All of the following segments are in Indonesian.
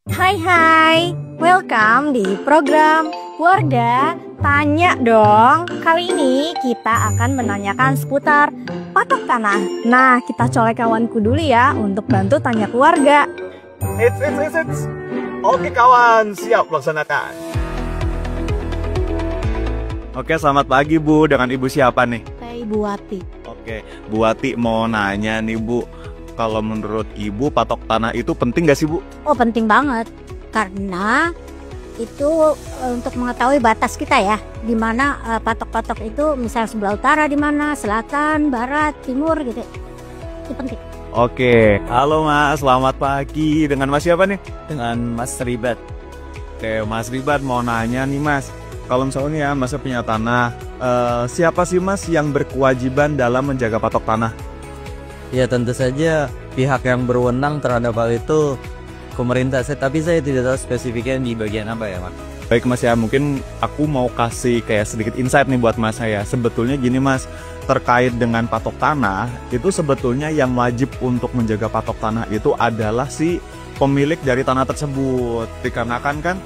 Hai, welcome di program Wardah Tanya Dong. Kali ini kita akan menanyakan seputar patok tanah. Nah, kita colek kawanku dulu ya untuk bantu tanya keluarga. It's. Oke kawan, siap laksanakan. Oke, selamat pagi Bu, dengan Ibu siapa nih? Saya Ibu Wati. Oke, Bu Wati mau nanya nih Bu, kalau menurut Ibu patok tanah itu penting gak sih Bu? Oh, penting banget, karena itu untuk mengetahui batas kita ya, di mana patok-patok itu misalnya sebelah utara di mana, selatan, barat, timur gitu. Itu penting. Oke, halo Mas, selamat pagi. Dengan Mas siapa nih? Dengan Mas Ribat. Oke, Mas Ribat mau nanya nih Mas, kalau misalnya Mas punya tanah, siapa sih Mas yang berkewajiban dalam menjaga patok tanah? Ya tentu saja pihak yang berwenang terhadap hal itu pemerintah, tapi saya tidak tahu spesifiknya di bagian apa ya Mas. Baik Mas ya, mungkin aku mau kasih kayak sedikit insight nih buat Mas saya. Sebetulnya gini Mas, terkait dengan patok tanah, itu sebetulnya yang wajib untuk menjaga patok tanah itu adalah si pemilik dari tanah tersebut. Dikarenakan kan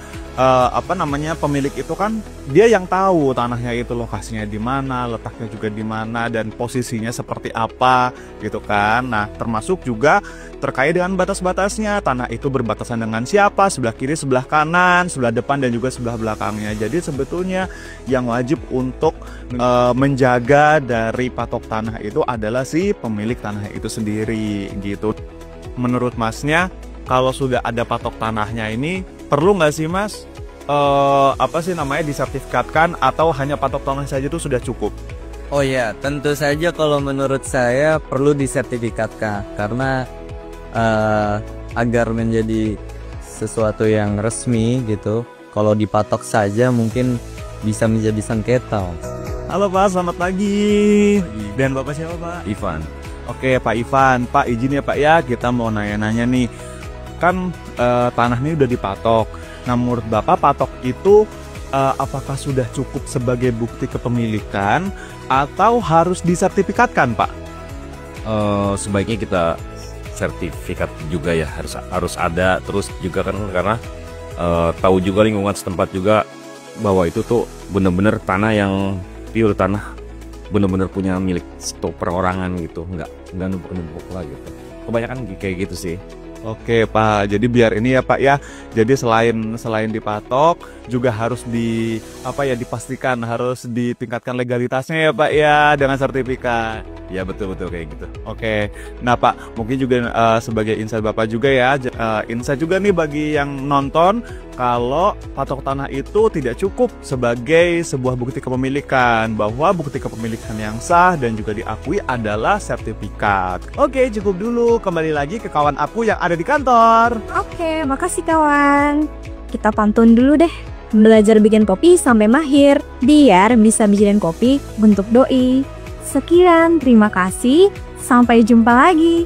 pemilik itu kan dia yang tahu tanahnya itu lokasinya di mana, letaknya juga di mana, dan posisinya seperti apa gitu kan. Nah, termasuk juga terkait dengan batas-batasnya, tanah itu berbatasan dengan siapa, sebelah kiri, sebelah kanan, sebelah depan, dan juga sebelah belakangnya. Jadi sebetulnya yang wajib untuk menjaga dari patok tanah itu adalah si pemilik tanah itu sendiri gitu. Menurut Masnya, kalau sudah ada patok tanahnya ini, perlu nggak sih Mas disertifikatkan, atau hanya patok tanah saja itu sudah cukup? Oh ya, tentu saja kalau menurut saya perlu disertifikatkan, karena agar menjadi sesuatu yang resmi gitu. Kalau dipatok saja mungkin bisa menjadi sengketa. Halo Pak, selamat pagi. Dan Bapak siapa Pak? Ivan. Oke Pak Ivan, Pak izin ya Pak ya, kita mau nanya-nanya nih. Kan tanah ini udah dipatok. Nah, menurut Bapak patok itu apakah sudah cukup sebagai bukti kepemilikan atau harus disertifikatkan Pak? Sebaiknya kita sertifikat juga ya, harus ada. Terus juga kan karena tahu juga lingkungan setempat juga bahwa itu tuh bener-bener tanah yang pure, tanah bener-bener punya milik perorangan gitu, nggak numpuk-numpuk lah gitu. Kebanyakan kayak gitu sih. Oke Pak, jadi biar ini ya Pak ya. Jadi selain dipatok juga harus dipastikan, harus ditingkatkan legalitasnya ya Pak ya, dengan sertifikat. Ya betul kayak gitu. Oke, nah Pak, mungkin juga sebagai insight Bapak juga ya, insight juga nih bagi yang nonton, kalau patok tanah itu tidak cukup sebagai sebuah bukti kepemilikan, bahwa bukti kepemilikan yang sah dan juga diakui adalah sertifikat. Oke, cukup dulu, kembali lagi ke kawan aku yang ada di kantor. Oke, makasih kawan. Kita pantun dulu deh. Belajar bikin kopi sampai mahir, biar bisa bikinin kopi untuk doi. Sekian, terima kasih. Sampai jumpa lagi.